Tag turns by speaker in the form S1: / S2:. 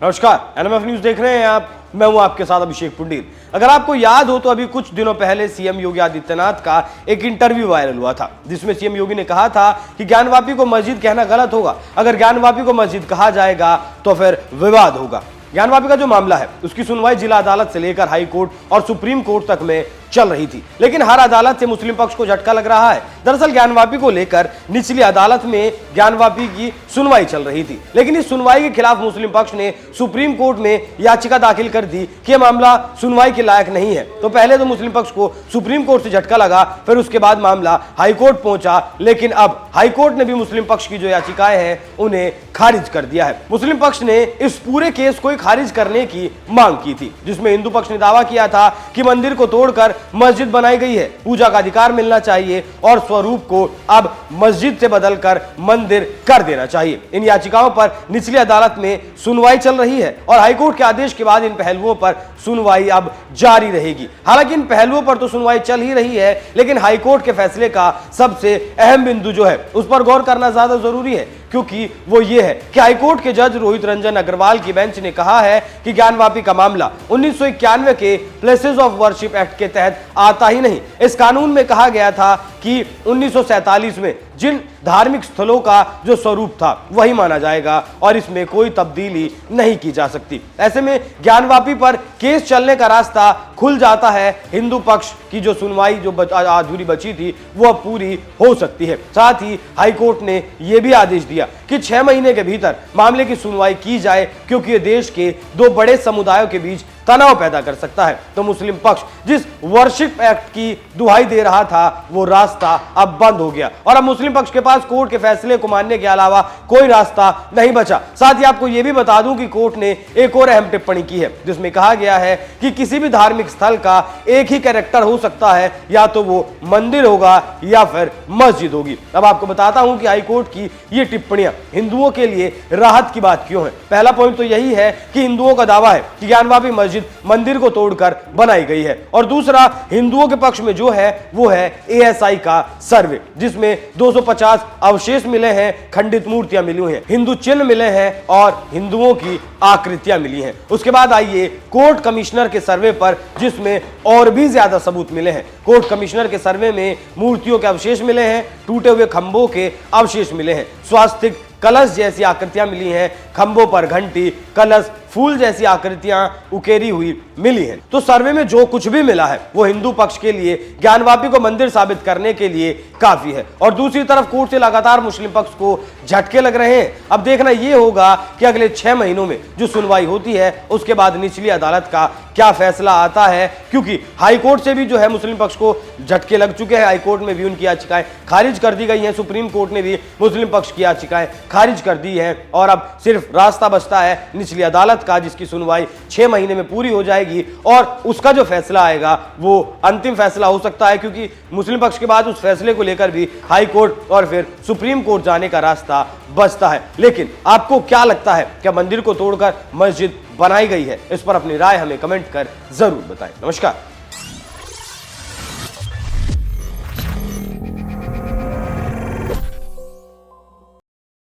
S1: नमस्कार, NMF news देख रहे हैं आप। मैं हूं आपके साथ अभिषेक पुंडीर। अगर आपको याद हो तो अभी कुछ दिनों पहले सीएम योगी आदित्यनाथ का एक इंटरव्यू वायरल हुआ था, जिसमें सीएम योगी ने कहा था कि ज्ञानवापी को मस्जिद कहना गलत होगा। अगर ज्ञानवापी को मस्जिद कहा जाएगा तो फिर विवाद होगा। ज्ञानवापी का जो मामला है उसकी सुनवाई जिला अदालत से लेकर हाई कोर्ट और सुप्रीम कोर्ट तक में चल रही थी, लेकिन हर अदालत से मुस्लिम पक्ष को झटका लग रहा है। दरअसल ज्ञानवापी को लेकर निचली अदालत में ज्ञानवापी की सुनवाई चल रही थी, लेकिन इस सुनवाई के खिलाफ मुस्लिम पक्ष ने सुप्रीम कोर्ट में याचिका दाखिल कर दी कि यह मामला सुनवाई के लायक नहीं है। तो पहले तो मुस्लिम पक्ष को सुप्रीम कोर्ट से झटका लगा, फिर उसके बाद मामला हाईकोर्ट पहुंचा, लेकिन अब हाईकोर्ट ने भी मुस्लिम पक्ष की जो याचिकाएं हैं उन्हें खारिज कर दिया है। मुस्लिम पक्ष ने इस पूरे केस को खारिज करने की मांग की थी, जिसमें हिंदू पक्ष ने दावा किया था कि मंदिर को तोड़कर मस्जिद बनाई गई है, पूजा का अधिकार मिलना चाहिए और स्वरूप को अब मस्जिद से बदलकर मंदिर कर देना चाहिए। इन याचिकाओं पर निचली अदालत में सुनवाई चल रही है और हाईकोर्ट के आदेश के बाद इन पहलुओं पर सुनवाई अब जारी रहेगी। हालांकि इन पहलुओं पर तो सुनवाई चल ही रही है, लेकिन हाईकोर्ट के फैसले का सबसे अहम बिंदु जो है उस पर गौर करना ज्यादा जरूरी है, क्योंकि वो ये है कि हाईकोर्ट के जज रोहित रंजन अग्रवाल की बेंच ने कहा है कि ज्ञानवापी का मामला 1991 के प्लेसेस ऑफ वर्शिप एक्ट के तहत आता ही नहीं। इस कानून में कहा गया था कि 1947 में जिन धार्मिक स्थलों का जो स्वरूप था वही माना जाएगा और इसमें कोई तब्दीली नहीं की जा सकती। ऐसे में ज्ञानवापी पर केस चलने का रास्ता खुल जाता है। हिंदू पक्ष की जो सुनवाई जो अधूरी बची थी वो अब पूरी हो सकती है। साथ ही हाईकोर्ट ने यह भी आदेश दिया कि 6 महीने के भीतर मामले की सुनवाई की जाए, क्योंकि ये देश के दो बड़े समुदायों के बीच तनाव पैदा कर सकता है। तो मुस्लिम पक्ष जिस वर्शिप एक्ट की दुहाई दे रहा था वो रास्ता अब बंद हो गया और अब मुस्लिम पक्ष के पास कोर्ट के फैसले को मानने के अलावा कोई रास्ता नहीं बचा। साथ ही आपको यह भी बता दूं कि कोर्ट ने एक और अहम टिप्पणी की है, जिसमें कहा गया है कि किसी भी धार्मिक स्थल का एक ही कैरेक्टर हो सकता है, या तो वो मंदिर होगा या फिर मस्जिद होगी। अब आपको बताता हूं कि हाईकोर्ट की ये टिप्पणियां हिंदुओं के लिए राहत की बात क्यों है। पहला पॉइंट तो यही है कि हिंदुओं का दावा है कि ज्ञानवापी मस्जिद मंदिर को तोड़कर बनाई गई है, और दूसरा हिंदुओं के पक्ष में जो है वो है एएसआई का सर्वे, जिसमें 250 अवशेष मिले हैं, खंडित मूर्तियां मिली हैं, हिंदू चिन्ह मिले हैं और हिंदुओं की आकृतियां मिली हैं। उसके बाद आइए कोर्ट कमिश्नर के सर्वे पर, जिसमें और भी ज्यादा सबूत मिले हैं। कोर्ट कमिश्नर के सर्वे में मूर्तियों के अवशेष मिले हैं, टूटे हुए खंभों के अवशेष मिले हैं, स्वास्तिक कलश जैसी आकृतियां मिली हैं, खंभों पर घंटी, कलश, फूल जैसी आकृतियां उकेरी हुई मिली हैं। तो सर्वे में जो कुछ भी मिला है वो हिंदू पक्ष के लिए ज्ञानवापी को मंदिर साबित करने के लिए काफी है। और दूसरी तरफ कोर्ट से लगातार मुस्लिम पक्ष को झटके लग रहे हैं। अब देखना यह होगा कि अगले 6 महीनों में जो सुनवाई होती है उसके बाद निचली अदालत का क्या फैसला आता है, क्योंकि हाईकोर्ट से भी जो है मुस्लिम पक्ष को झटके लग चुके हैं। हाईकोर्ट में भी उनकी याचिकाएं खारिज कर दी गई हैं, सुप्रीम कोर्ट ने भी मुस्लिम पक्ष की याचिकाएं खारिज कर दी है और अब सिर्फ रास्ता बचता है निचली अदालत का, जिसकी सुनवाई 6 महीने में पूरी हो जाएगी और उसका जो फैसला आएगा वो अंतिम फैसला हो सकता है, क्योंकि मुस्लिम पक्ष के बाद उस फैसले को लेकर भी हाई कोर्ट और फिर सुप्रीम कोर्ट जाने का रास्ता बचता है। लेकिन आपको क्या लगता है, क्या मंदिर को तोड़कर मस्जिद बनाई गई है? इस पर अपनी राय हमें कमेंट कर जरूर बताएं। नमस्कार।